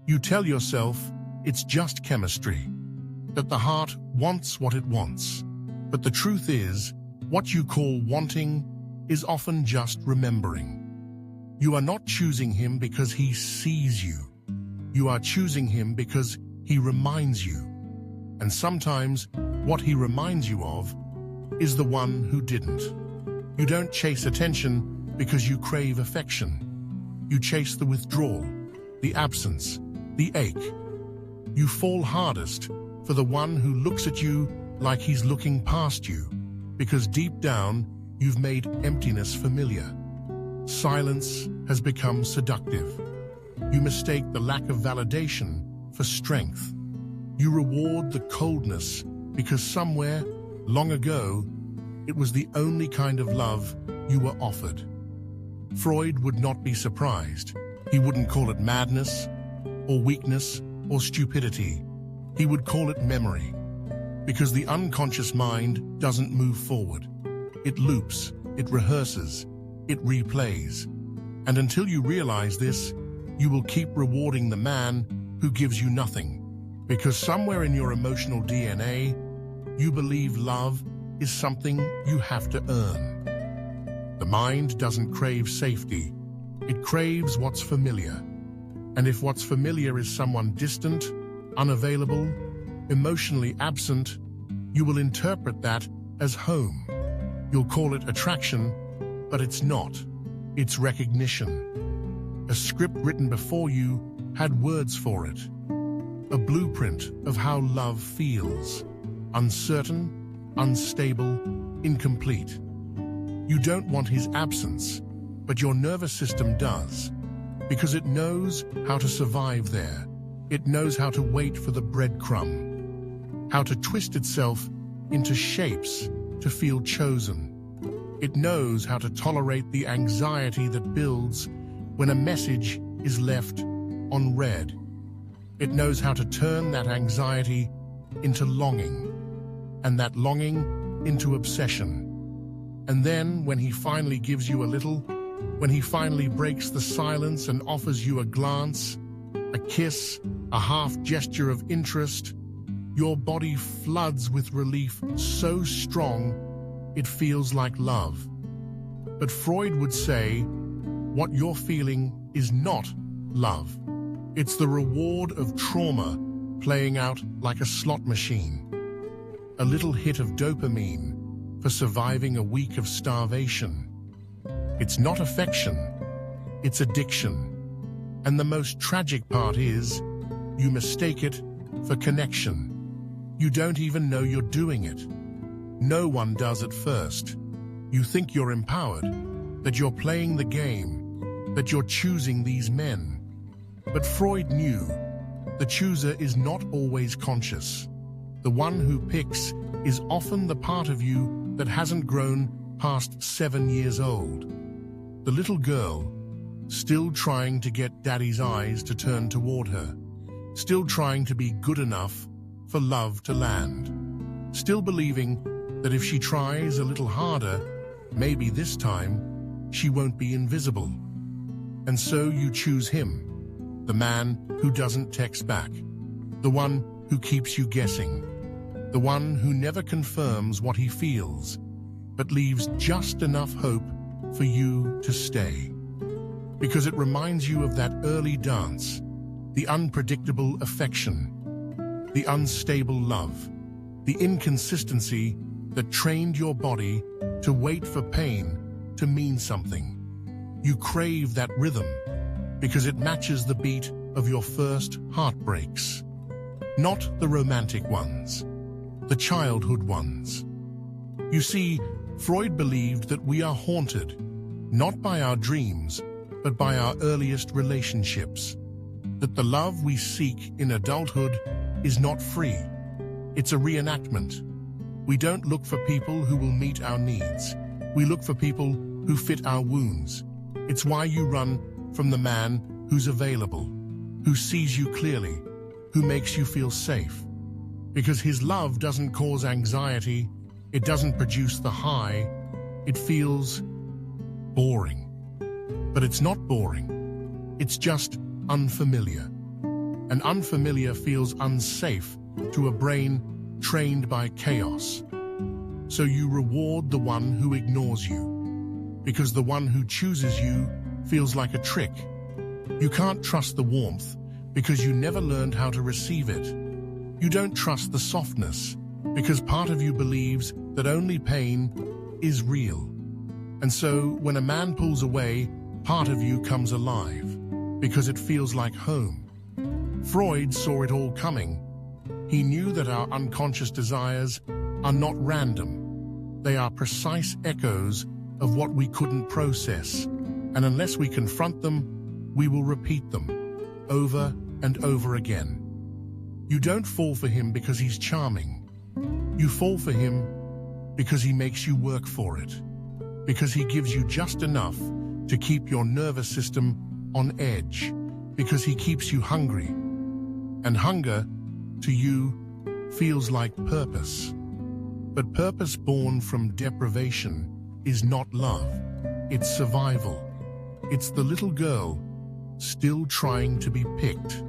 You tell yourself it's just chemistry, that the heart wants what it wants. But the truth is, what you call wanting is often just remembering. You are not choosing him because he sees you. You are choosing him because he reminds you. And sometimes what he reminds you of is the one who didn't. You don't chase attention because you crave affection. You chase the withdrawal, the absence, the ache. You fall hardest for the one who looks at you like he's looking past you, because deep down you've made emptiness familiar. Silence has become seductive. You mistake the lack of validation for strength. You reward the coldness because somewhere, long ago, it was the only kind of love you were offered. Freud would not be surprised. He wouldn't call it madness, or weakness, or stupidity. He would call it memory, because the unconscious mind doesn't move forward. It loops, it rehearses, it replays. And until you realize this, you will keep rewarding the man who gives you nothing, because somewhere in your emotional DNA, you believe love is something you have to earn. The mind doesn't crave safety. It craves what's familiar. And if what's familiar is someone distant, unavailable, emotionally absent, you will interpret that as home. You'll call it attraction, but it's not. It's recognition. A script written before you had words for it. A blueprint of how love feels. Uncertain, unstable, incomplete. You don't want his absence, but your nervous system does, because it knows how to survive there. It knows how to wait for the breadcrumb, how to twist itself into shapes to feel chosen. It knows how to tolerate the anxiety that builds when a message is left unread. It knows how to turn that anxiety into longing, and that longing into obsession. And then, when he finally gives you a little, when he finally breaks the silence and offers you a glance, a kiss, a half gesture of interest, your body floods with relief so strong it feels like love. But Freud would say, what you're feeling is not love. It's the reward of trauma playing out like a slot machine. A little hit of dopamine for surviving a week of starvation. It's not affection, it's addiction. And the most tragic part is, you mistake it for connection. You don't even know you're doing it. No one does at first. You think you're empowered, that you're playing the game, that you're choosing these men. But Freud knew the chooser is not always conscious. The one who picks is often the part of you that hasn't grown past 7 years old. The little girl, still trying to get daddy's eyes to turn toward her, still trying to be good enough for love to land, still believing that if she tries a little harder, maybe this time she won't be invisible. And so you choose him, the man who doesn't text back, the one who keeps you guessing, the one who never confirms what he feels, but leaves just enough hope for you to stay. Because it reminds you of that early dance, the unpredictable affection, the unstable love, the inconsistency that trained your body to wait for pain to mean something. You crave that rhythm because it matches the beat of your first heartbreaks. Not the romantic ones, the childhood ones. You see, Freud believed that we are haunted, not by our dreams, but by our earliest relationships. That the love we seek in adulthood is not free. It's a reenactment. We don't look for people who will meet our needs. We look for people who fit our wounds. It's why you run from the man who's available, who sees you clearly, who makes you feel safe. Because his love doesn't cause anxiety, it doesn't produce the high, it feels boring. But it's not boring, it's just unfamiliar. and unfamiliar feels unsafe to a brain trained by chaos. So you reward the one who ignores you, because the one who chooses you feels like a trick. You can't trust the warmth because you never learned how to receive it. You don't trust the softness because part of you believes that only pain is real. And so when a man pulls away, part of you comes alive because it feels like home. Freud saw it all coming. He knew that our unconscious desires are not random. They are precise echoes of what we couldn't process. And unless we confront them, we will repeat them over and over again. You don't fall for him because he's charming. You fall for him because he makes you work for it, because he gives you just enough to keep your nervous system on edge, because he keeps you hungry. And hunger, to you, feels like purpose. But purpose born from deprivation is not love. It's survival. It's the little girl still trying to be picked,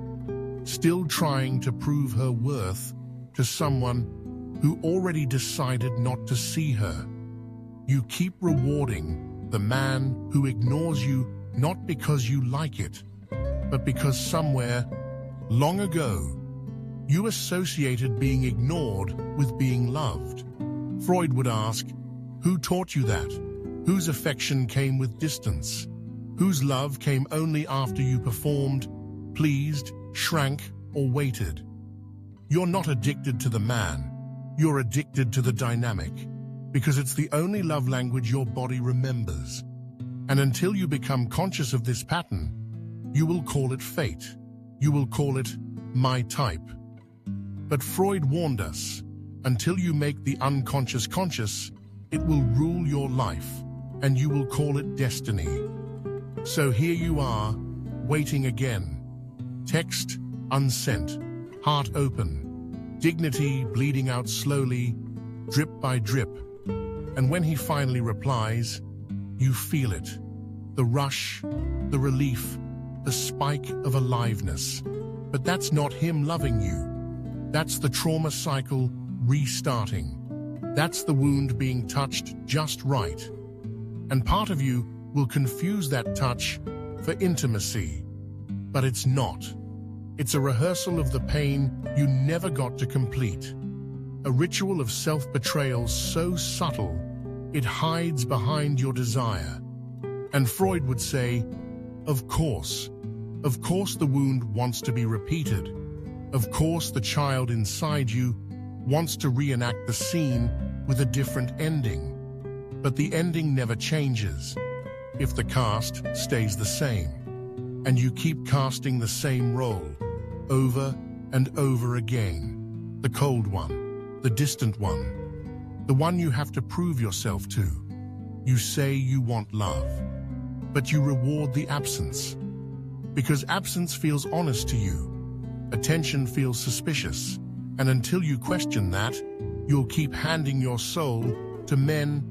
still trying to prove her worth to someone who already decided not to see her. You keep rewarding the man who ignores you not because you like it, but because somewhere, long ago, you associated being ignored with being loved. Freud would ask, who taught you that? Whose affection came with distance? Whose love came only after you performed, pleased, shrank, or waited? You're not addicted to the man. You're addicted to the dynamic, because it's the only love language your body remembers. And until you become conscious of this pattern, you will call it fate. You will call it my type. But Freud warned us, until you make the unconscious conscious, it will rule your life, and you will call it destiny. So here you are, waiting again. Text unsent, heart open, dignity bleeding out slowly, drip by drip. And when he finally replies, you feel it. The rush, the relief, the spike of aliveness. But that's not him loving you. That's the trauma cycle restarting. That's the wound being touched just right. And part of you will confuse that touch for intimacy. But it's not. It's a rehearsal of the pain you never got to complete. A ritual of self-betrayal so subtle, it hides behind your desire. And Freud would say, of course the wound wants to be repeated. Of course the child inside you wants to reenact the scene with a different ending. But the ending never changes if the cast stays the same. And you keep casting the same role over and over again. The cold one, the distant one, the one you have to prove yourself to. You say you want love, but you reward the absence. Because absence feels honest to you. Attention feels suspicious. And until you question that, you'll keep handing your soul to men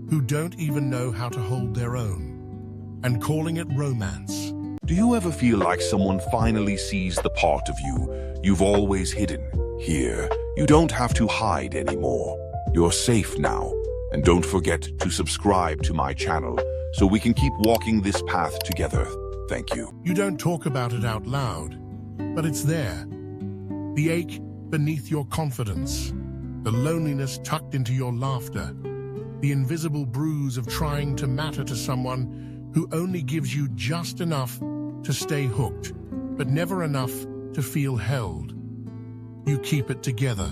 who don't even know how to hold their own, and calling it romance. Do you ever feel like someone finally sees the part of you you've always hidden? Here, you don't have to hide anymore. You're safe now. And don't forget to subscribe to my channel so we can keep walking this path together. Thank you. You don't talk about it out loud, but it's there. The ache beneath your confidence, the loneliness tucked into your laughter, the invisible bruise of trying to matter to someone who only gives you just enough to stay hooked, but never enough to feel held. You keep it together.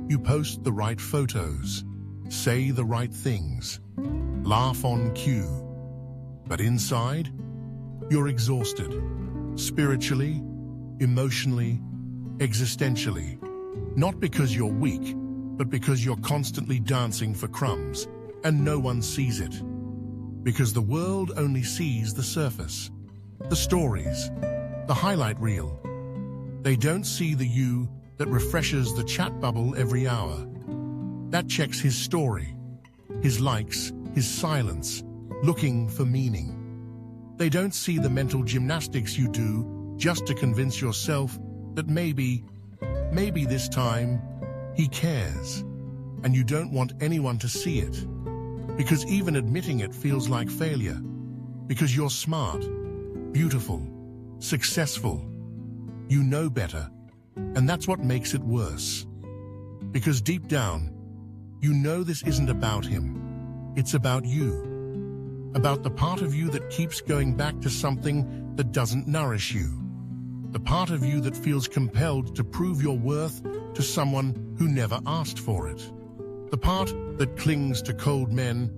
You post the right photos, say the right things, laugh on cue. But inside, you're exhausted, spiritually, emotionally, existentially. Not because you're weak, but because you're constantly dancing for crumbs, and no one sees it. Because the world only sees the surface, the stories, the highlight reel. They don't see the you that refreshes the chat bubble every hour. That checks his story, his likes, his silence, looking for meaning. They don't see the mental gymnastics you do just to convince yourself that maybe this time he cares, and you don't want anyone to see it, because even admitting it feels like failure, because you're smart, beautiful, successful, you know better, and that's what makes it worse. Because deep down, you know this isn't about him, it's about you, about the part of you that keeps going back to something that doesn't nourish you, the part of you that feels compelled to prove your worth to someone who never asked for it, the part that clings to cold men,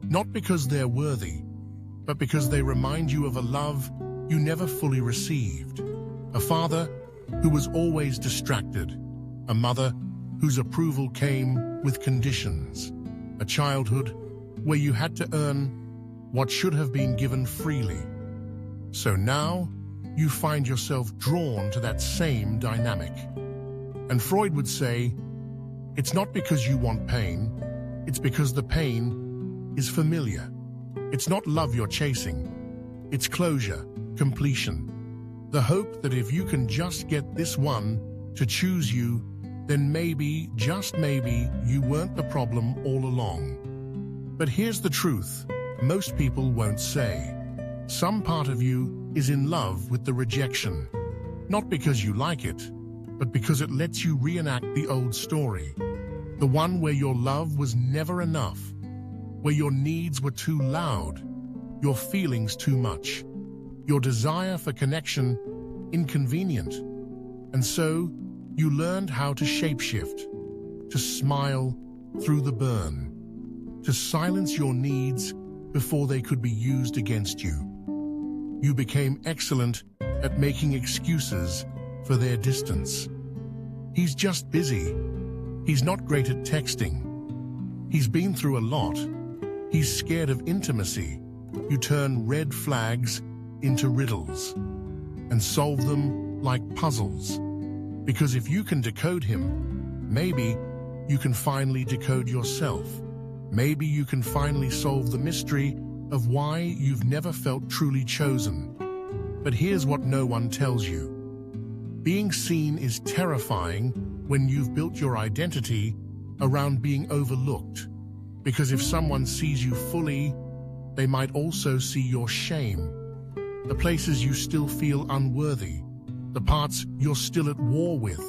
not because they're worthy, but because they remind you of a love you never fully received, a father who was always distracted, a mother whose approval came with conditions, a childhood where you had to earn what should have been given freely. So now you find yourself drawn to that same dynamic. And Freud would say, it's not because you want pain, it's because the pain is familiar. It's not love you're chasing, it's closure, completion. The hope that if you can just get this one to choose you, then maybe, just maybe, you weren't the problem all along. But here's the truth, most people won't say. Some part of you is in love with the rejection, not because you like it, but because it lets you reenact the old story. The one where your love was never enough, where your needs were too loud, your feelings too much, your desire for connection inconvenient. And so, you learned how to shapeshift, to smile through the burn, to silence your needs before they could be used against you. You became excellent at making excuses for their distance. He's just busy. He's not great at texting. He's been through a lot. He's scared of intimacy. You turn red flags into riddles and solve them like puzzles. Because if you can decode him, maybe you can finally decode yourself. Maybe you can finally solve the mystery of why you've never felt truly chosen. But here's what no one tells you. Being seen is terrifying when you've built your identity around being overlooked. Because if someone sees you fully, they might also see your shame, the places you still feel unworthy, the parts you're still at war with,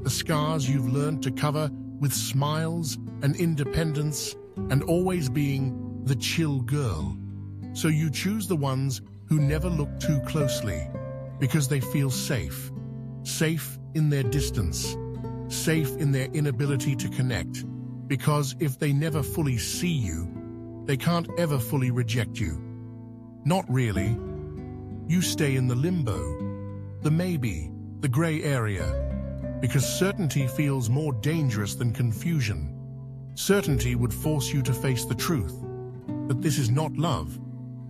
the scars you've learned to cover with smiles and independence and always being the chill girl. So you choose the ones who never look too closely because they feel safe, safe in their distance, safe in their inability to connect, because if they never fully see you, they can't ever fully reject you. Not really. You stay in the limbo, the maybe, the gray area, because certainty feels more dangerous than confusion. Certainty would force you to face the truth, that this is not love.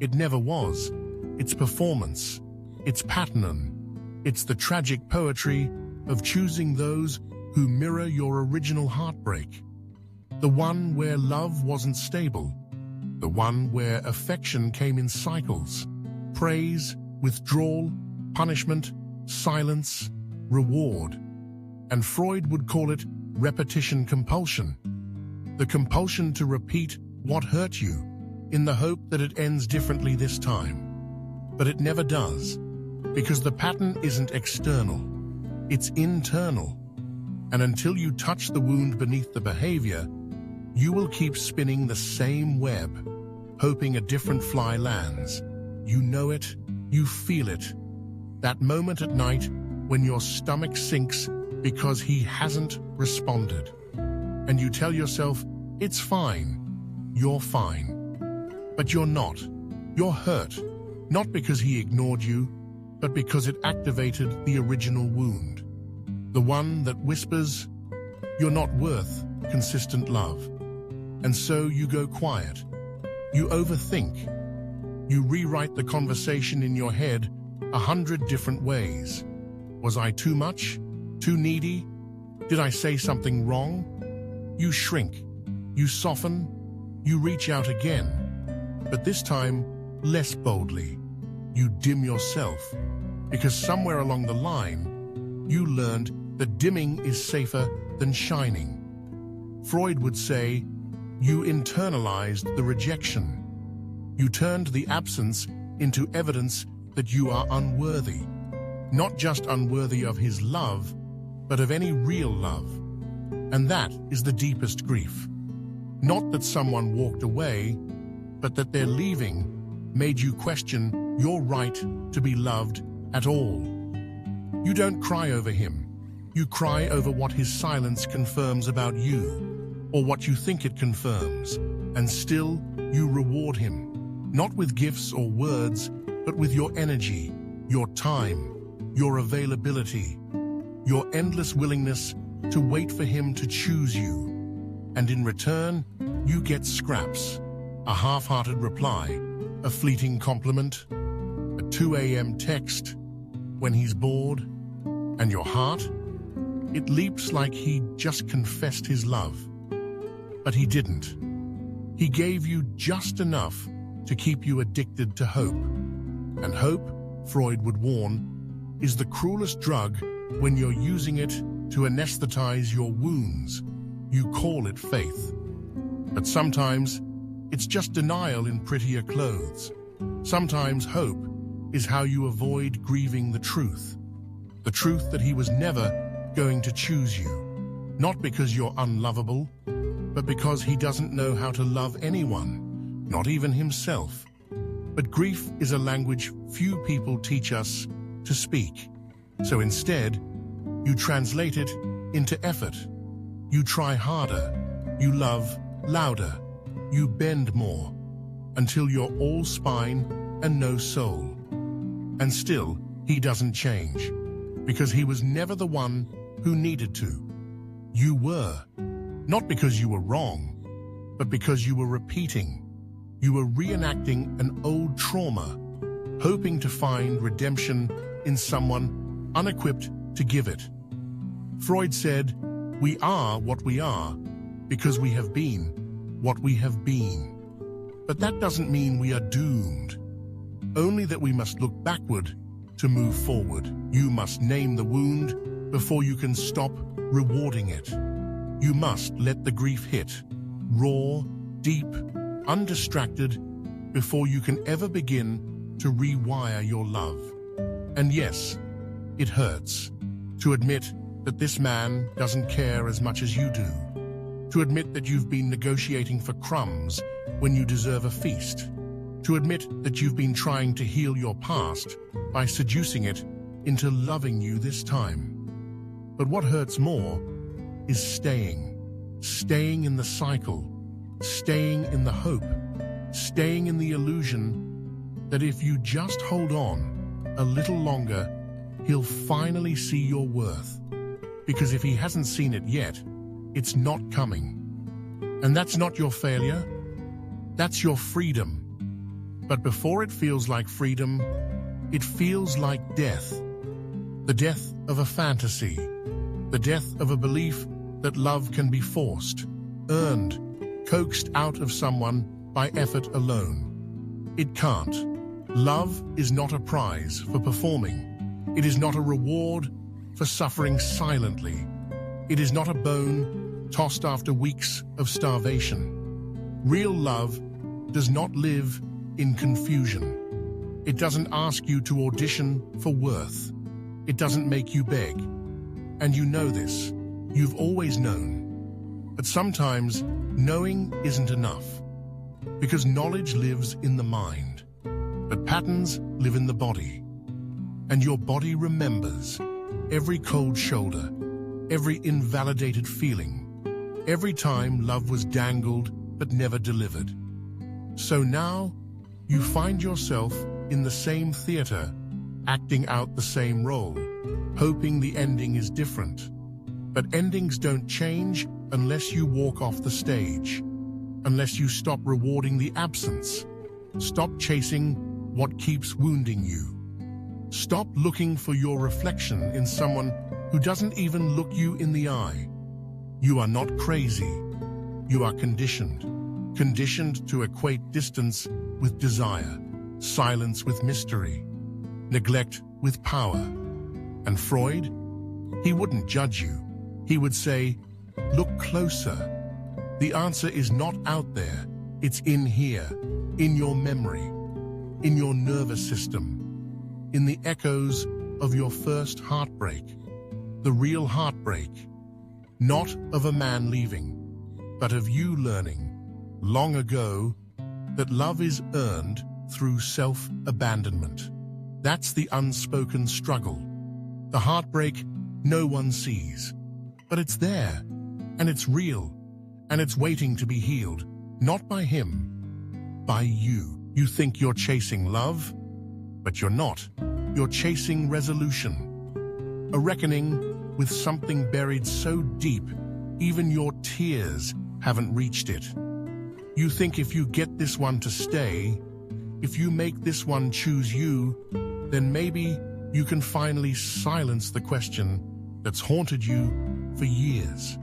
It never was. It's performance. It's pattern. It's the tragic poetry of choosing those who mirror your original heartbreak. The one where love wasn't stable. The one where affection came in cycles. Praise, withdrawal, punishment, silence, reward. And Freud would call it repetition compulsion. The compulsion to repeat what hurt you, in the hope that it ends differently this time. But it never does, because the pattern isn't external, it's internal. And until you touch the wound beneath the behavior, you will keep spinning the same web, hoping a different fly lands. You know it, you feel it. That moment at night when your stomach sinks because he hasn't responded. And you tell yourself, it's fine, you're fine. But you're not. You're hurt, not because he ignored you, but because it activated the original wound. The one that whispers, you're not worth consistent love. And so you go quiet. You overthink. You rewrite the conversation in your head 100 different ways. Was I too much? Too needy? Did I say something wrong? You shrink. You soften. You reach out again. But this time, less boldly. You dim yourself. Because somewhere along the line, you learned that dimming is safer than shining. Freud would say, you internalized the rejection. You turned the absence into evidence that you are unworthy. Not just unworthy of his love, but of any real love. And that is the deepest grief. Not that someone walked away, but that their leaving made you question your right to be loved at all. You don't cry over him. You cry over what his silence confirms about you, or what you think it confirms, and still you reward him, not with gifts or words, but with your energy, your time, your availability, your endless willingness to wait for him to choose you. And in return, you get scraps, a half-hearted reply, a fleeting compliment, a 2 a.m. text when he's bored, and your heart, it leaps like he just confessed his love. But he didn't. He gave you just enough to keep you addicted to hope. And hope, Freud would warn, is the cruelest drug when you're using it to anesthetize your wounds. You call it faith. But sometimes it's just denial in prettier clothes. Sometimes hope is how you avoid grieving the truth that he was never going to choose you. Not because you're unlovable, but because he doesn't know how to love anyone, not even himself. But grief is a language few people teach us to speak. So instead, you translate it into effort. You try harder. You love louder. You bend more, until you're all spine and no soul. And still, he doesn't change, because he was never the one who needed to. You were, not because you were wrong, but because you were repeating. You were reenacting an old trauma, hoping to find redemption in someone unequipped to give it. Freud said, we are what we are because we have been what we have been. But that doesn't mean we are doomed. Only that we must look backward to move forward. You must name the wound before you can stop rewarding it. You must let the grief hit, raw, deep, undistracted, before you can ever begin to rewire your love. And yes, it hurts to admit that this man doesn't care as much as you do. To admit that you've been negotiating for crumbs when you deserve a feast. To admit that you've been trying to heal your past by seducing it into loving you this time. But what hurts more is staying. Staying in the cycle. Staying in the hope. Staying in the illusion that if you just hold on a little longer, he'll finally see your worth. Because if he hasn't seen it yet, it's not coming. And that's not your failure. That's your freedom. But before it feels like freedom, it feels like death. The death of a fantasy. The death of a belief that love can be forced, earned, coaxed out of someone by effort alone. It can't. Love is not a prize for performing. It is not a reward for suffering silently. It is not a bone tossed after weeks of starvation. Real love does not live in confusion. It doesn't ask you to audition for worth. It doesn't make you beg. And you know this. You've always known. But sometimes knowing isn't enough. Because knowledge lives in the mind. But patterns live in the body. And your body remembers every cold shoulder, every invalidated feeling, every time love was dangled but never delivered. So now, you find yourself in the same theater, acting out the same role, hoping the ending is different. But endings don't change unless you walk off the stage, unless you stop rewarding the absence, stop chasing what keeps wounding you. Stop looking for your reflection in someone who doesn't even look you in the eye. You are not crazy. You are conditioned. Conditioned to equate distance with desire, silence with mystery, neglect with power. And Freud He wouldn't judge you. He would say, "Look closer. The answer is not out there. It's in here, in your memory, in your nervous system, in the echoes of your first heartbreak, the real heartbreak, not of a man leaving, but of you learning, long ago, that love is earned through self-abandonment. That's the unspoken struggle, the heartbreak no one sees, but it's there, and it's real, and it's waiting to be healed, not by him, by you. You think you're chasing love, but you're not. You're chasing resolution, a reckoning with something buried so deep, even your tears haven't reached it. You think if you get this one to stay, if you make this one choose you, then maybe you can finally silence the question that's haunted you for years.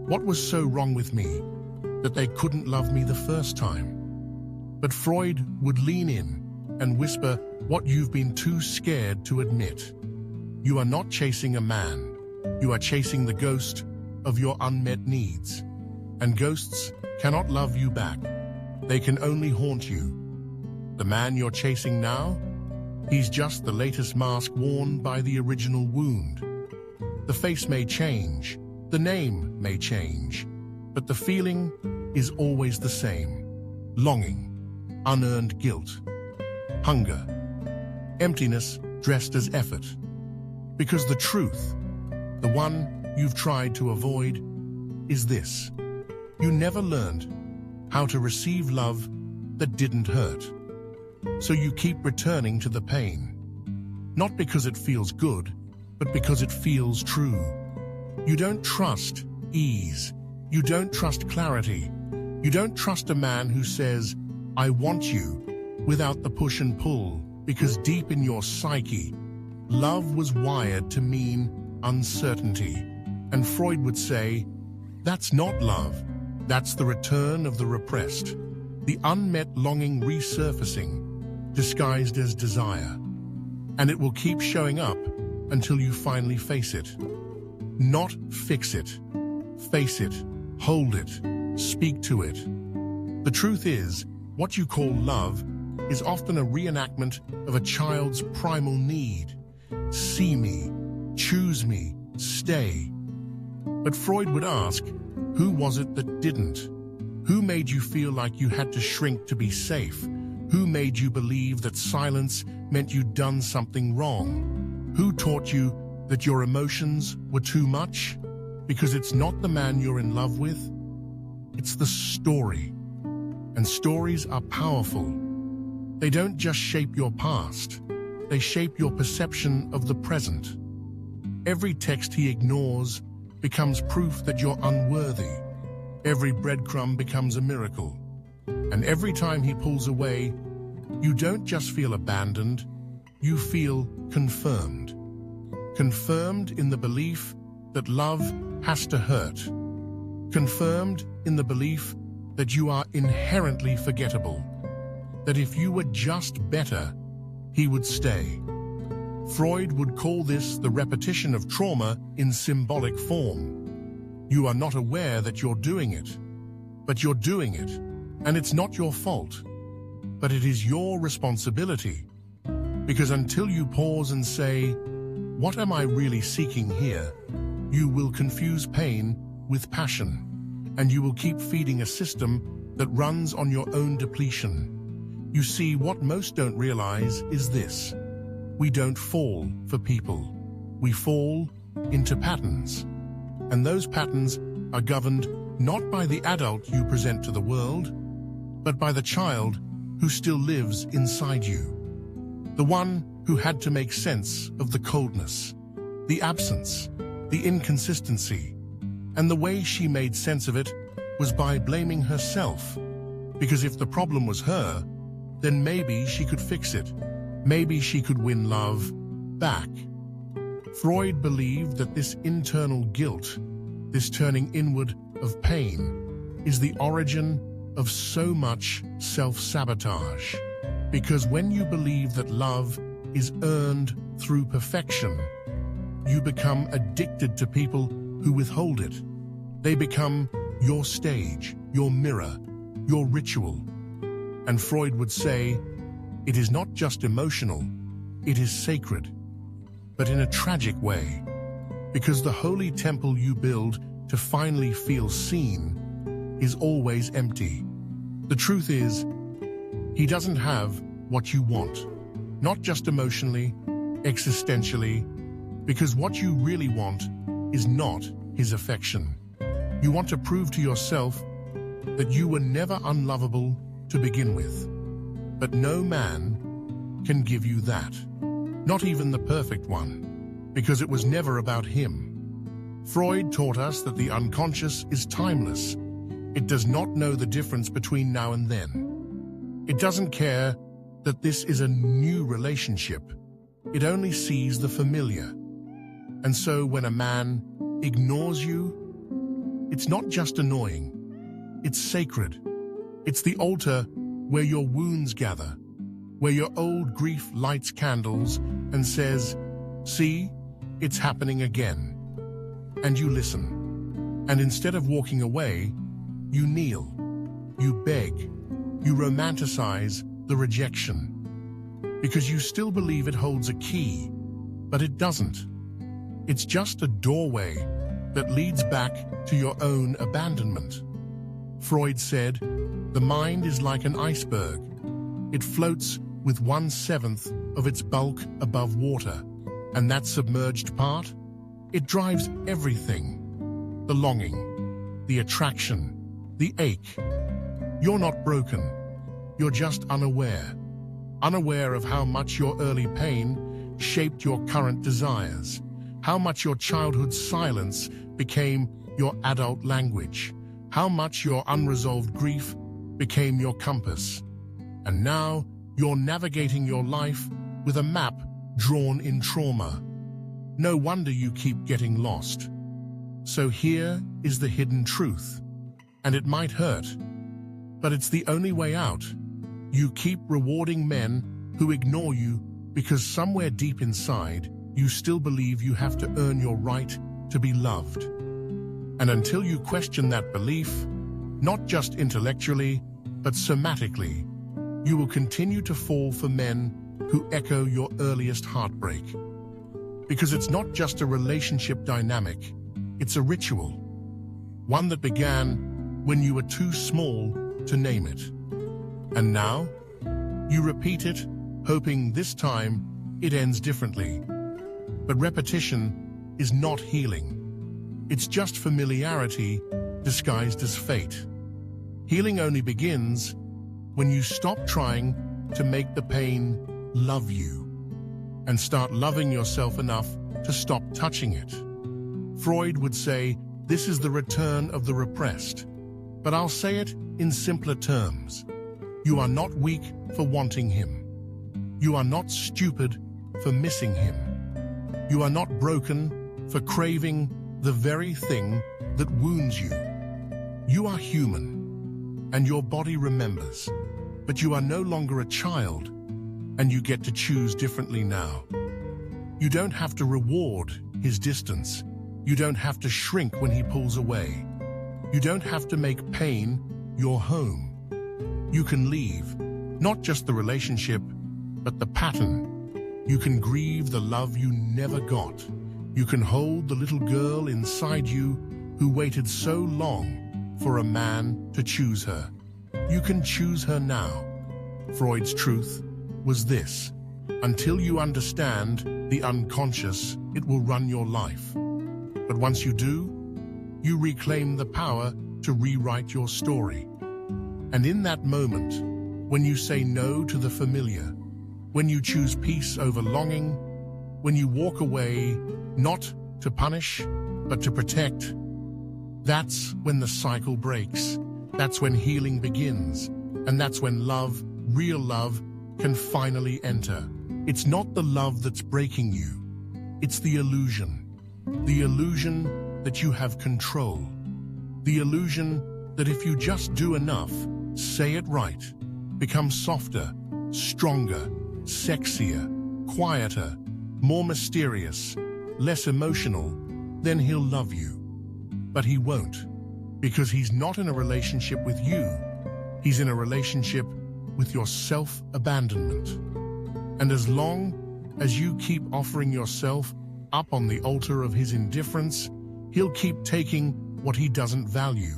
What was so wrong with me that they couldn't love me the first time? But Freud would lean in and whisper what you've been too scared to admit. You are not chasing a man. You are chasing the ghost of your unmet needs. And ghosts cannot love you back. They can only haunt you. The man you're chasing now, he's just the latest mask worn by the original wound. The face may change, the name may change, but the feeling is always the same. Longing, unearned guilt, hunger, emptiness dressed as effort. Because the truth, the one you've tried to avoid, is this. You never learned how to receive love that didn't hurt. So you keep returning to the pain. Not because it feels good, but because it feels true. You don't trust ease. You don't trust clarity. You don't trust a man who says, "I want you," without the push and pull, because deep in your psyche, love was wired to mean uncertainty. And Freud would say, that's not love. That's the return of the repressed, the unmet longing resurfacing, disguised as desire. And it will keep showing up until you finally face it. Not fix it. Face it. Hold it. Speak to it. The truth is, what you call love is often a reenactment of a child's primal need. See me, choose me, stay. But Freud would ask, who was it that didn't? Who made you feel like you had to shrink to be safe? Who made you believe that silence meant you'd done something wrong? Who taught you that your emotions were too much? Because it's not the man you're in love with, it's the story. And stories are powerful. They don't just shape your past, they shape your perception of the present. Every text he ignores becomes proof that you're unworthy. Every breadcrumb becomes a miracle. And every time he pulls away, you don't just feel abandoned, you feel confirmed. Confirmed in the belief that love has to hurt. Confirmed in the belief that you are inherently forgettable. That if you were just better, he would stay. Freud would call this the repetition of trauma in symbolic form. You are not aware that you're doing it, but you're doing it, and it's not your fault, but it is your responsibility. Because until you pause and say, what am I really seeking here? You will confuse pain with passion, and you will keep feeding a system that runs on your own depletion. You see, what most don't realize is this. We don't fall for people. We fall into patterns. And those patterns are governed not by the adult you present to the world, but by the child who still lives inside you. The one who had to make sense of the coldness, the absence, the inconsistency. And the way she made sense of it was by blaming herself. Because if the problem was her, then maybe she could fix it. Maybe she could win love back. Freud believed that this internal guilt, this turning inward of pain, is the origin of so much self-sabotage. Because when you believe that love is earned through perfection, you become addicted to people who withhold it. They become your stage, your mirror, your ritual. And Freud would say, it is not just emotional, it is sacred, but in a tragic way, because the holy temple you build to finally feel seen is always empty. The truth is, he doesn't have what you want, not just emotionally, existentially, because what you really want is not his affection. You want to prove to yourself that you were never unlovable to begin with. But no man can give you that. Not even the perfect one, because it was never about him. Freud taught us that the unconscious is timeless. It does not know the difference between now and then. It doesn't care that this is a new relationship. It only sees the familiar. And so when a man ignores you, it's not just annoying, it's sacred. It's the altar where your wounds gather, where your old grief lights candles and says, see, it's happening again. And you listen. And instead of walking away, you kneel, you beg, you romanticize the rejection. Because you still believe it holds a key, but it doesn't. It's just a doorway that leads back to your own abandonment. Freud said, the mind is like an iceberg. It floats with 1/7 of its bulk above water, and that submerged part, it drives everything. The longing, the attraction, the ache. You're not broken. You're just unaware. Unaware of how much your early pain shaped your current desires, how much your childhood silence became your adult language, how much your unresolved grief became your compass. And now you're navigating your life with a map drawn in trauma. No wonder you keep getting lost. So here is the hidden truth, and it might hurt, but it's the only way out. You keep rewarding men who ignore you because somewhere deep inside, you still believe you have to earn your right to be loved. And until you question that belief, not just intellectually, but somatically, you will continue to fall for men who echo your earliest heartbreak. Because it's not just a relationship dynamic, it's a ritual. One that began when you were too small to name it. And now, you repeat it, hoping this time it ends differently. But repetition is not healing. It's just familiarity disguised as fate. Healing only begins when you stop trying to make the pain love you and start loving yourself enough to stop touching it. Freud would say this is the return of the repressed, but I'll say it in simpler terms. You are not weak for wanting him. You are not stupid for missing him. You are not broken for craving the very thing that wounds you. You are human, and your body remembers, but you are no longer a child, and you get to choose differently now. You don't have to reward his distance. You don't have to shrink when he pulls away. You don't have to make pain your home. You can leave, not just the relationship, but the pattern. You can grieve the love you never got. You can hold the little girl inside you who waited so long for a man to choose her. You can choose her now. Freud's truth was this: until you understand the unconscious, it will run your life. But once you do, you reclaim the power to rewrite your story. And in that moment, when you say no to the familiar, when you choose peace over longing, when you walk away not to punish, but to protect, that's when the cycle breaks. That's when healing begins. And that's when love, real love, can finally enter. It's not the love that's breaking you. It's the illusion. The illusion that you have control. The illusion that if you just do enough, say it right, become softer, stronger, sexier, quieter, more mysterious, less emotional, then he'll love you. But he won't, because he's not in a relationship with you. He's in a relationship with your self-abandonment. And as long as you keep offering yourself up on the altar of his indifference, he'll keep taking what he doesn't value.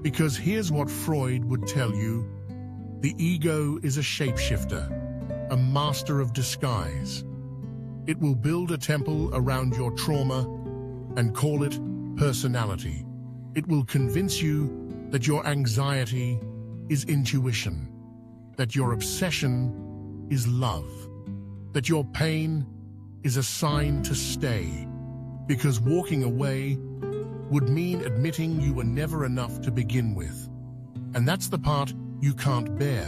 Because here's what Freud would tell you: the ego is a shapeshifter, a master of disguise. It will build a temple around your trauma and call it personality. It will convince you that your anxiety is intuition, that your obsession is love, that your pain is a sign to stay, because walking away would mean admitting you were never enough to begin with. And that's the part you can't bear,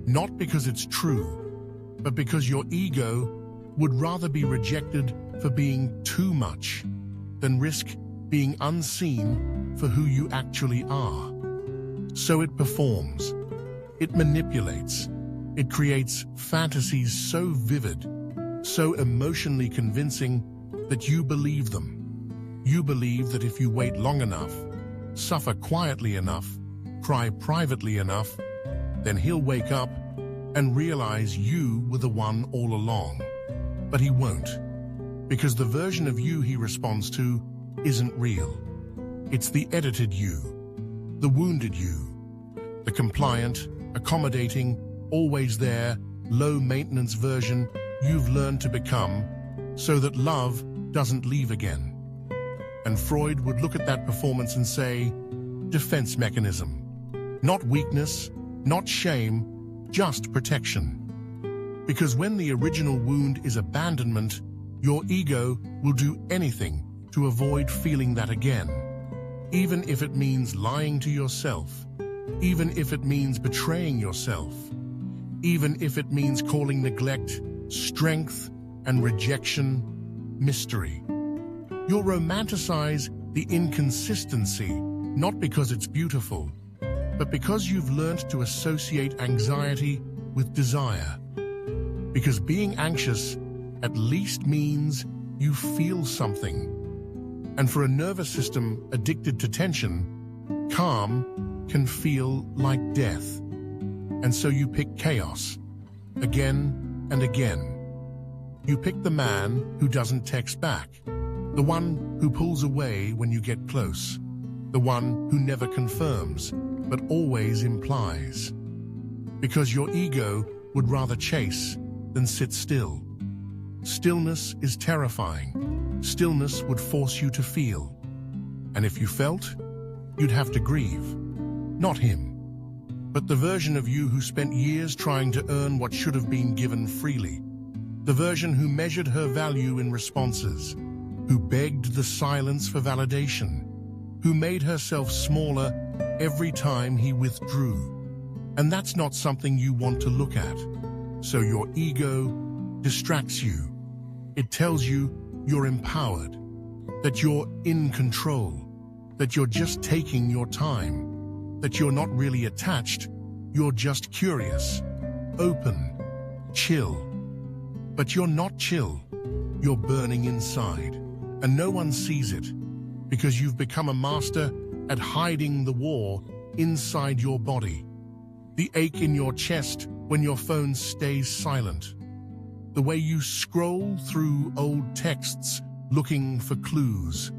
not because it's true, but because your ego would rather be rejected for being too much than risk being unseen for who you actually are. So it performs, it manipulates, it creates fantasies so vivid, so emotionally convincing that you believe them. You believe that if you wait long enough, suffer quietly enough, cry privately enough, then he'll wake up and realize you were the one all along. But he won't, because the version of you he responds to isn't real. It's the edited you, the wounded you, the compliant, accommodating, always there, low-maintenance version you've learned to become so that love doesn't leave again. And Freud would look at that performance and say, defense mechanism. Not weakness, not shame, just protection. Because when the original wound is abandonment, your ego will do anything to avoid feeling that again. Even if it means lying to yourself, even if it means betraying yourself, even if it means calling neglect strength and rejection mystery. You'll romanticize the inconsistency, not because it's beautiful, but because you've learned to associate anxiety with desire. Because being anxious at least means you feel something. And for a nervous system addicted to tension, calm can feel like death. And so you pick chaos, again and again. You pick the man who doesn't text back, the one who pulls away when you get close, the one who never confirms, but always implies. Because your ego would rather chase than sit still. Stillness is terrifying. Stillness would force you to feel. And if you felt, you'd have to grieve. Not him, but the version of you who spent years trying to earn what should have been given freely. The version who measured her value in responses, who begged the silence for validation, who made herself smaller every time he withdrew. And that's not something you want to look at. So your ego distracts you. It tells you you're empowered, that you're in control, that you're just taking your time, that you're not really attached, you're just curious, open, chill. But you're not chill, you're burning inside, and no one sees it, because you've become a master at hiding the war inside your body. The ache in your chest when your phone stays silent. The way you scroll through old texts looking for clues.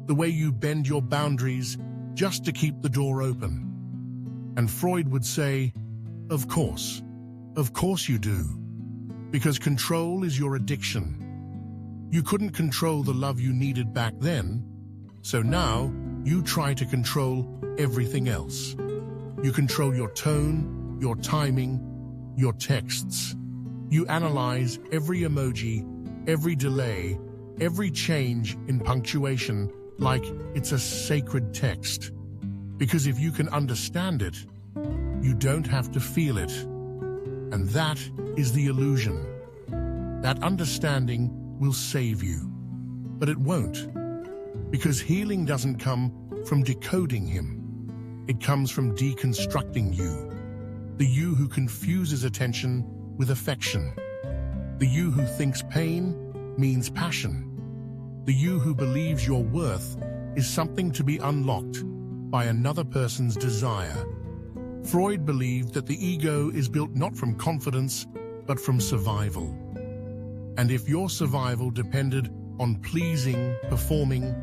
The way you bend your boundaries just to keep the door open. And Freud would say, of course you do. Because control is your addiction. You couldn't control the love you needed back then, so now you try to control everything else. You control your tone, your timing, your texts. You analyze every emoji, every delay, every change in punctuation like it's a sacred text. Because if you can understand it, you don't have to feel it. And that is the illusion. That understanding will save you. But it won't. Because healing doesn't come from decoding him. It comes from deconstructing you. The you who confuses attention with affection. The you who thinks pain means passion. The you who believes your worth is something to be unlocked by another person's desire. Freud believed that the ego is built not from confidence, but from survival. And if your survival depended on pleasing, performing,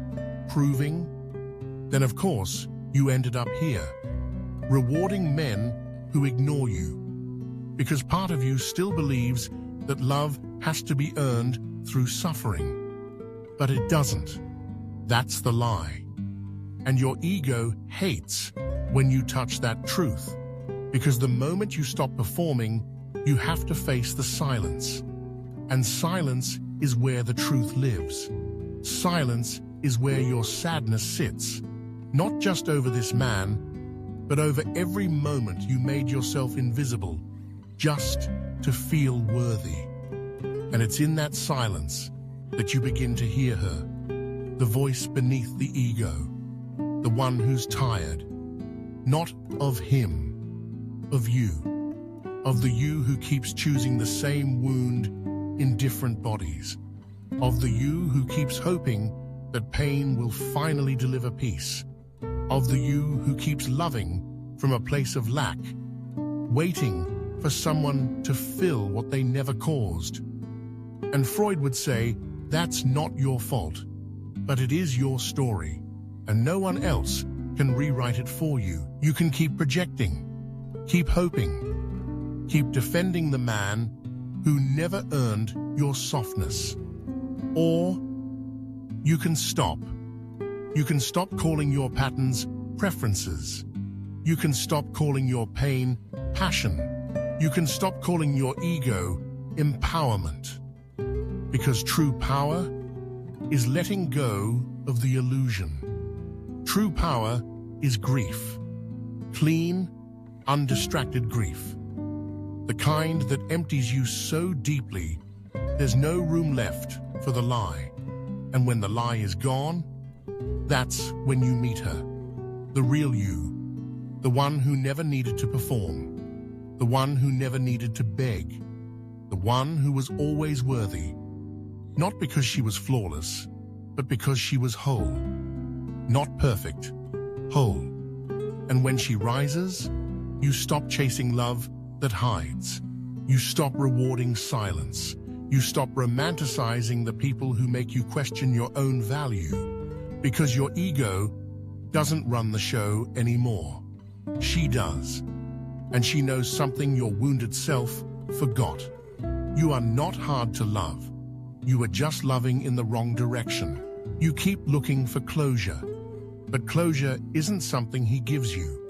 proving, then of course you ended up here, rewarding men who ignore you. Because part of you still believes that love has to be earned through suffering. But it doesn't. That's the lie. And your ego hates when you touch that truth, because the moment you stop performing, you have to face the silence. And silence is where the truth lives. Silence is where your sadness sits, not just over this man, but over every moment you made yourself invisible, just to feel worthy. And it's in that silence that you begin to hear her, the voice beneath the ego, the one who's tired, not of him, of you, of the you who keeps choosing the same wound in different bodies, of the you who keeps hoping that pain will finally deliver peace, of the you who keeps loving from a place of lack, waiting for someone to fill what they never caused. And Freud would say, that's not your fault, but it is your story, and no one else can rewrite it for you. You can keep projecting, keep hoping, keep defending the man who never earned your softness. Or you can stop. You can stop calling your patterns preferences. You can stop calling your pain passion. You can stop calling your ego empowerment. Because true power is letting go of the illusion. True power is grief. Clean, undistracted grief. The kind that empties you so deeply, there's no room left for the lie. And when the lie is gone, that's when you meet her. The real you. The one who never needed to perform. The one who never needed to beg. The one who was always worthy. Not because she was flawless, but because she was whole. Not perfect, whole. And when she rises, you stop chasing love that hides. You stop rewarding silence. You stop romanticizing the people who make you question your own value. Because your ego doesn't run the show anymore. She does. And she knows something your wounded self forgot. You are not hard to love. You are just loving in the wrong direction. You keep looking for closure. But closure isn't something he gives you.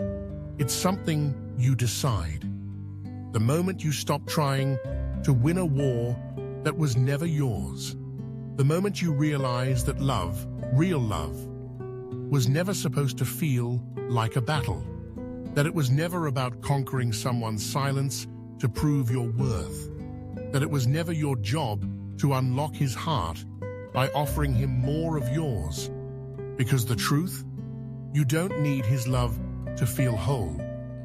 It's something you decide. The moment you stop trying to win a war that was never yours. The moment you realize that love, real love, was never supposed to feel like a battle. That it was never about conquering someone's silence to prove your worth. That it was never your job to unlock his heart by offering him more of yours. Because the truth, you don't need his love to feel whole.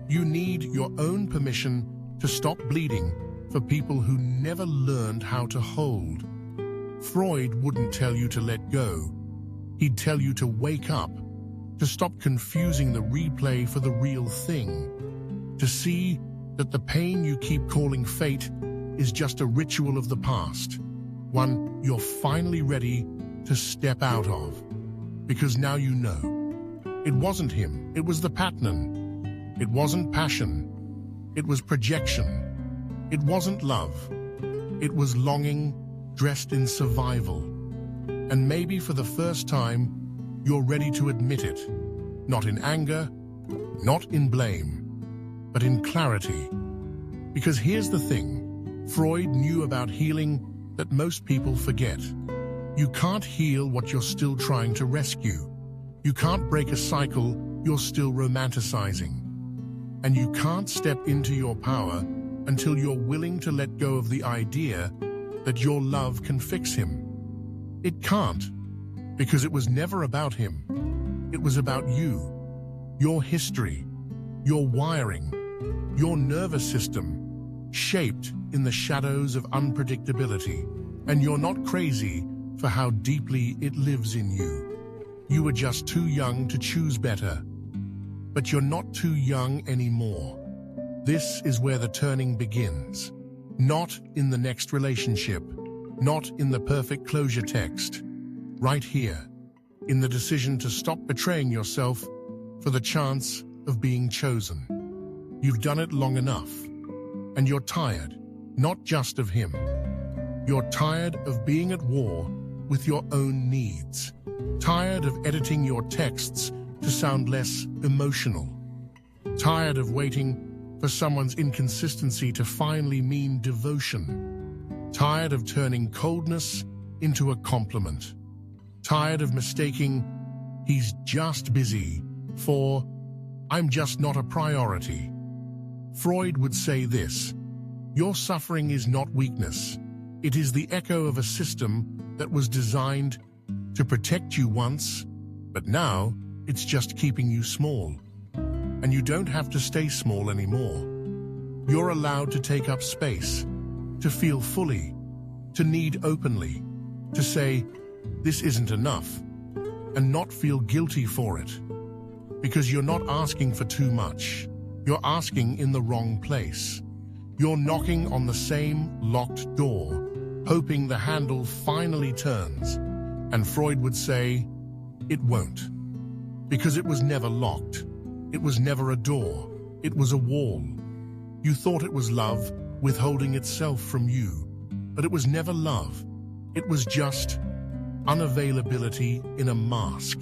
You need your own permission to stop bleeding for people who never learned how to hold. Freud wouldn't tell you to let go. He'd tell you to wake up, to stop confusing the replay for the real thing, to see that the pain you keep calling fate is just a ritual of the past, one you're finally ready to step out of. Because now you know. It wasn't him, it was the pattern. It wasn't passion, it was projection. It wasn't love, it was longing dressed in survival. And maybe for the first time, you're ready to admit it. Not in anger, not in blame, but in clarity. Because here's the thing, Freud knew about healing that most people forget. You can't heal what you're still trying to rescue. You can't break a cycle you're still romanticizing. And you can't step into your power until you're willing to let go of the idea that your love can fix him. It can't, because it was never about him. It was about you, your history, your wiring, your nervous system, shaped in the shadows of unpredictability. And you're not crazy for how deeply it lives in you. You were just too young to choose better, but you're not too young anymore. This is where the turning begins. Not in the next relationship, not in the perfect closure text. Right here, in the decision to stop betraying yourself for the chance of being chosen. You've done it long enough, and you're tired, not just of him. You're tired of being at war with your own needs, tired of editing your texts to sound less emotional, tired of waiting for someone's inconsistency to finally mean devotion, tired of turning coldness into a compliment, tired of mistaking "he's just busy" for "I'm just not a priority." Freud would say this: your suffering is not weakness. It is the echo of a system that was designed to protect you once, but now it's just keeping you small. And you don't have to stay small anymore. You're allowed to take up space, to feel fully, to need openly, to say, "This isn't enough," and not feel guilty for it. Because you're not asking for too much. You're asking in the wrong place. You're knocking on the same locked door, hoping the handle finally turns. And Freud would say, it won't. Because it was never locked. It was never a door. It was a wall. You thought it was love, withholding itself from you. But it was never love. It was just unavailability in a mask.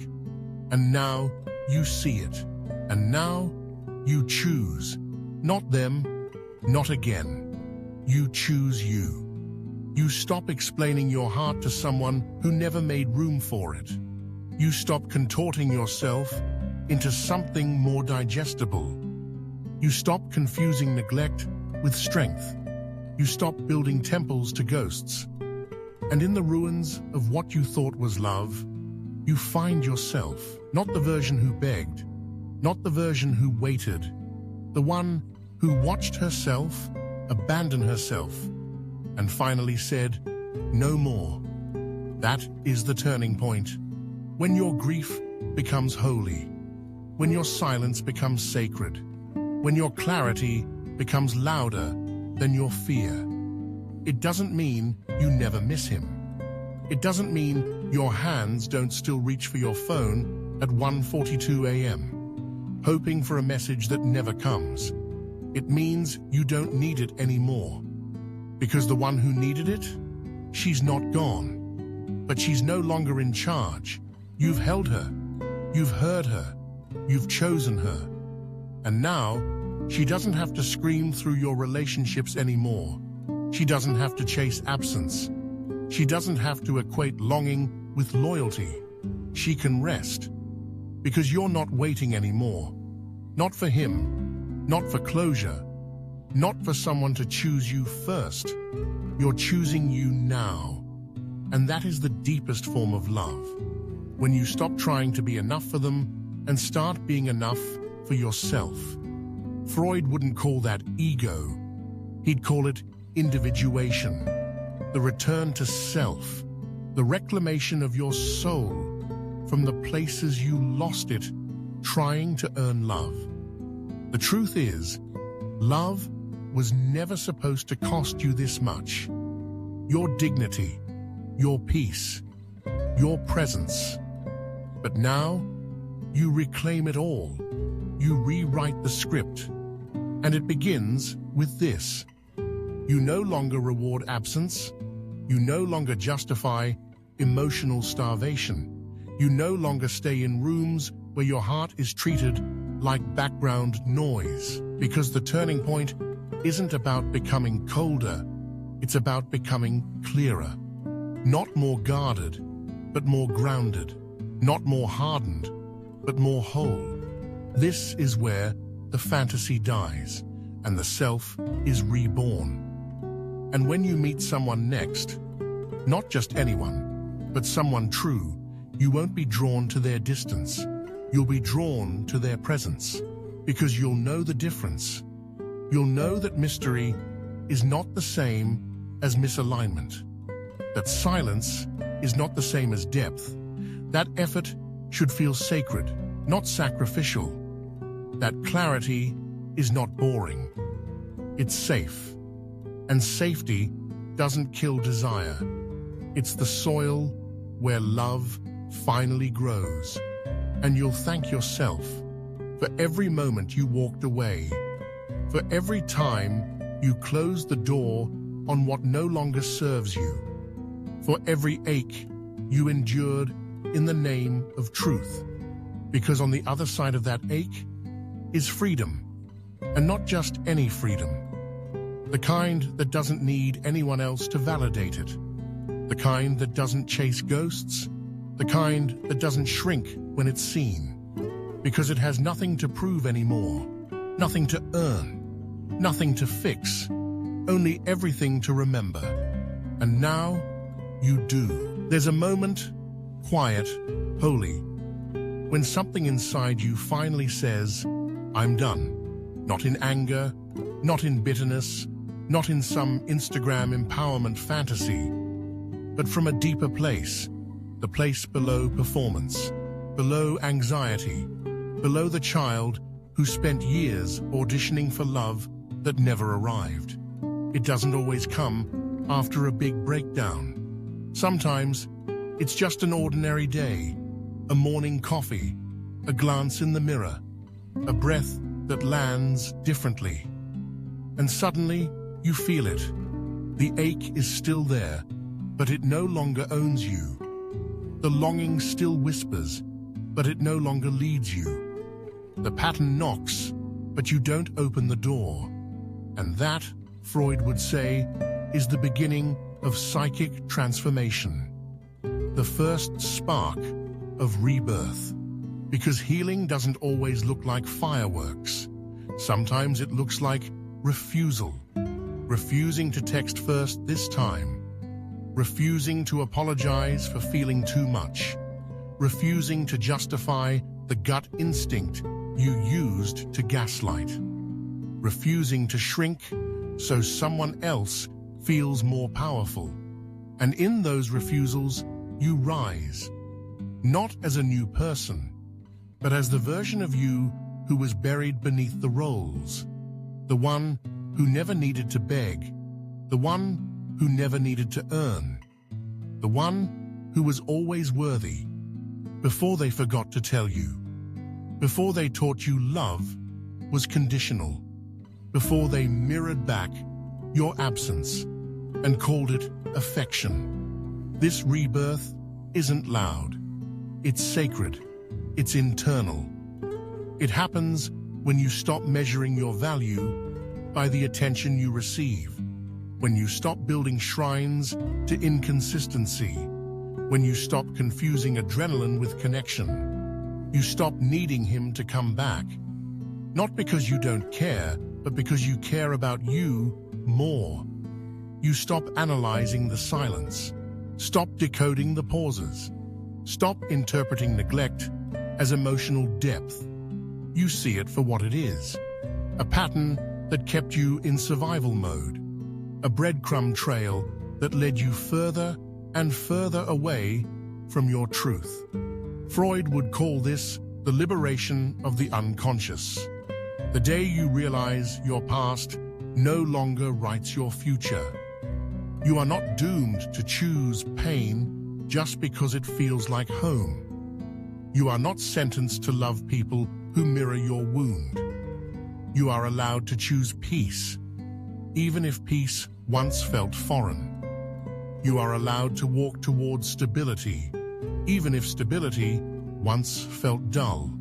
And now you see it. And now you choose. Not them, not again. You choose you. You stop explaining your heart to someone who never made room for it. You stop contorting yourself into something more digestible. You stop confusing neglect with strength. You stop building temples to ghosts. And in the ruins of what you thought was love, you find yourself, not the version who begged, not the version who waited, the one who watched herself abandon herself and finally said, "No more." That is the turning point. When your grief becomes holy, when your silence becomes sacred, when your clarity becomes louder than your fear. It doesn't mean you never miss him. It doesn't mean your hands don't still reach for your phone at 1:42 a.m., hoping for a message that never comes. It means you don't need it anymore. Because the one who needed it, she's not gone. But she's no longer in charge. You've held her. You've heard her. You've chosen her. And now, she doesn't have to scream through your relationships anymore. She doesn't have to chase absence. She doesn't have to equate longing with loyalty. She can rest. Because you're not waiting anymore. Not for him. Not for closure. Not for someone to choose you first. You're choosing you now. And that is the deepest form of love. When you stop trying to be enough for them and start being enough for yourself. Freud wouldn't call that ego. He'd call it individuation. The return to self. The reclamation of your soul from the places you lost it trying to earn love. The truth is, love was never supposed to cost you this much. Your dignity, your peace, your presence. But now, you reclaim it all. You rewrite the script. And it begins with this. You no longer reward absence. You no longer justify emotional starvation. You no longer stay in rooms where your heart is treated like background noise. Because the turning point isn't about becoming colder. It's about becoming clearer. Not more guarded, but more grounded. Not more hardened, but more whole. This is where the fantasy dies and the self is reborn. And when you meet someone next, not just anyone, but someone true, you won't be drawn to their distance. You'll be drawn to their presence, because you'll know the difference. You'll know that mystery is not the same as misalignment, that silence is not the same as depth. That effort should feel sacred, not sacrificial. That clarity is not boring. It's safe. And safety doesn't kill desire. It's the soil where love finally grows. And you'll thank yourself for every moment you walked away, for every time you closed the door on what no longer serves you, for every ache you endured in the name of truth. Because on the other side of that ache is freedom, and not just any freedom. The kind that doesn't need anyone else to validate it. The kind that doesn't chase ghosts. The kind that doesn't shrink when it's seen. Because it has nothing to prove anymore. Nothing to earn. Nothing to fix. Only everything to remember. And now, you do. There's a moment, quiet, holy, when something inside you finally says, I'm done. Not in anger, not in bitterness, not in some Instagram empowerment fantasy, but from a deeper place, the place below performance, below anxiety, below the child who spent years auditioning for love that never arrived. It doesn't always come after a big breakdown. Sometimes it's just an ordinary day, a morning coffee, a glance in the mirror, a breath that lands differently. And suddenly, you feel it. The ache is still there, but it no longer owns you. The longing still whispers, but it no longer leads you. The pattern knocks, but you don't open the door. And that, Freud would say, is the beginning of psychic transformation. The first spark of rebirth. Because healing doesn't always look like fireworks. Sometimes it looks like refusal. Refusing to text first this time. Refusing to apologize for feeling too much. Refusing to justify the gut instinct you used to gaslight. Refusing to shrink so someone else feels more powerful. And in those refusals, you rise. Not as a new person, but as the version of you who was buried beneath the roles. The one who never needed to beg. The one who never needed to earn. The one who was always worthy. Before they forgot to tell you. Before they taught you love was conditional. Before they mirrored back your absence and called it affection. This rebirth isn't loud. It's sacred. It's internal. It happens when you stop measuring your value by the attention you receive. When you stop building shrines to inconsistency. When you stop confusing adrenaline with connection. You stop needing him to come back. Not because you don't care, but because you care about you more. You stop analyzing the silence. Stop decoding the pauses. Stop interpreting neglect as emotional depth. You see it for what it is. A pattern that kept you in survival mode. A breadcrumb trail that led you further and further away from your truth. Freud would call this the liberation of the unconscious. The day you realize your past no longer writes your future. You are not doomed to choose pain just because it feels like home. You are not sentenced to love people who mirror your wound. You are allowed to choose peace, even if peace once felt foreign. You are allowed to walk towards stability, even if stability once felt dull.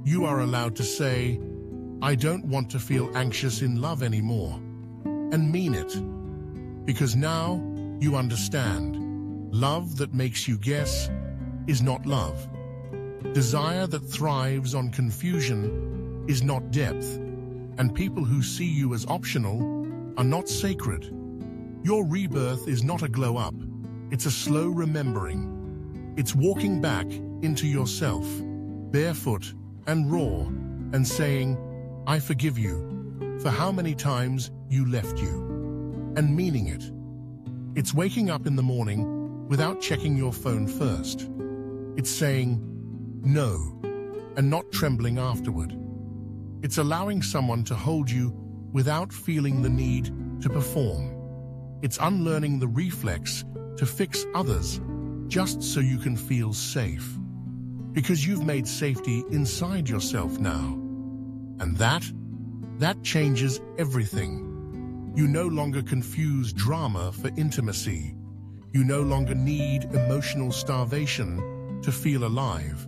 You are allowed to say, I don't want to feel anxious in love anymore, and mean it. Because now you understand, love that makes you guess is not love. Desire that thrives on confusion is not depth, and people who see you as optional are not sacred. Your rebirth is not a glow-up, it's a slow remembering. It's walking back into yourself, barefoot and raw, and saying, I forgive you for how many times you left you, and meaning it. It's waking up in the morning without checking your phone first. It's saying no and not trembling afterward. It's allowing someone to hold you without feeling the need to perform. It's unlearning the reflex to fix others just so you can feel safe. Because you've made safety inside yourself now. And that changes everything. You no longer confuse drama for intimacy. You no longer need emotional starvation to feel alive.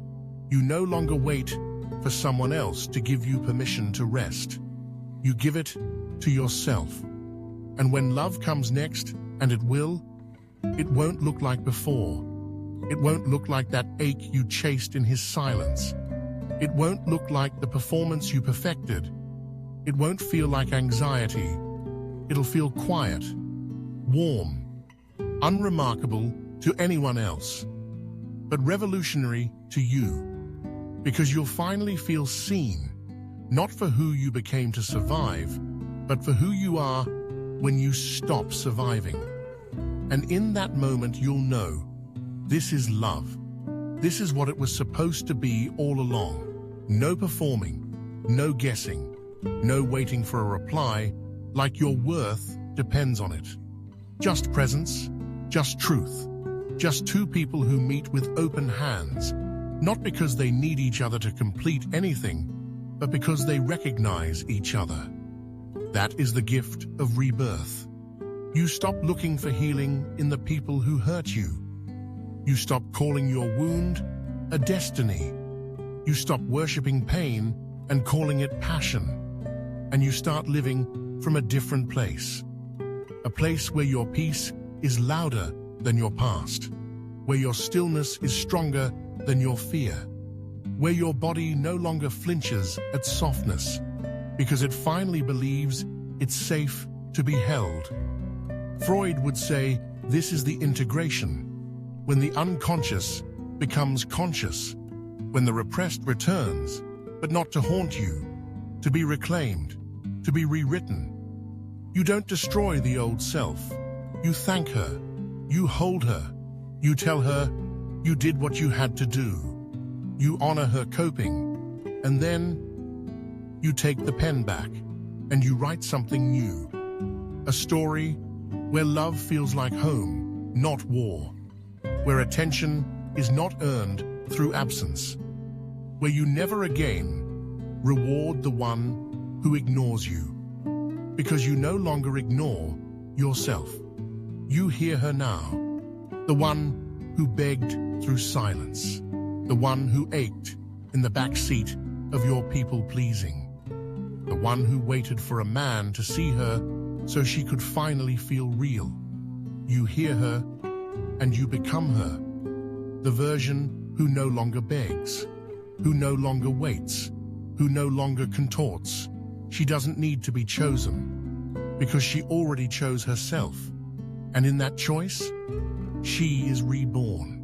You no longer wait for someone else to give you permission to rest. You give it to yourself. And when love comes next, and it won't look like before. It won't look like that ache you chased in his silence. It won't look like the performance you perfected. It won't feel like anxiety. It'll feel quiet, warm, unremarkable to anyone else, but revolutionary to you. Because you'll finally feel seen, not for who you became to survive, but for who you are when you stop surviving. And in that moment, you'll know, this is love. This is what it was supposed to be all along. No performing, no guessing, no waiting for a reply, like your worth depends on it. Just presence, just truth, just two people who meet with open hands, not because they need each other to complete anything, but because they recognize each other. That is the gift of rebirth. You stop looking for healing in the people who hurt you. You stop calling your wound a destiny. You stop worshiping pain and calling it passion. And you start living from a different place. A place where your peace is louder than your past. Where your stillness is stronger than your fear. Where your body no longer flinches at softness, because it finally believes it's safe to be held. Freud would say this is the integration, when the unconscious becomes conscious, when the repressed returns, but not to haunt you, to be reclaimed, to be rewritten. You don't destroy the old self. You thank her. You hold her. You tell her you did what you had to do. You honor her coping. And then you take the pen back and you write something new. A story where love feels like home, not war. Where attention is not earned through absence. Where you never again reward the one who ignores you. Because you no longer ignore yourself. You hear her now. The one who begged through silence. The one who ached in the back seat of your people-pleasing. The one who waited for a man to see her so she could finally feel real. You hear her and you become her. The version who no longer begs, who no longer waits, who no longer contorts. She doesn't need to be chosen because she already chose herself. And in that choice, she is reborn.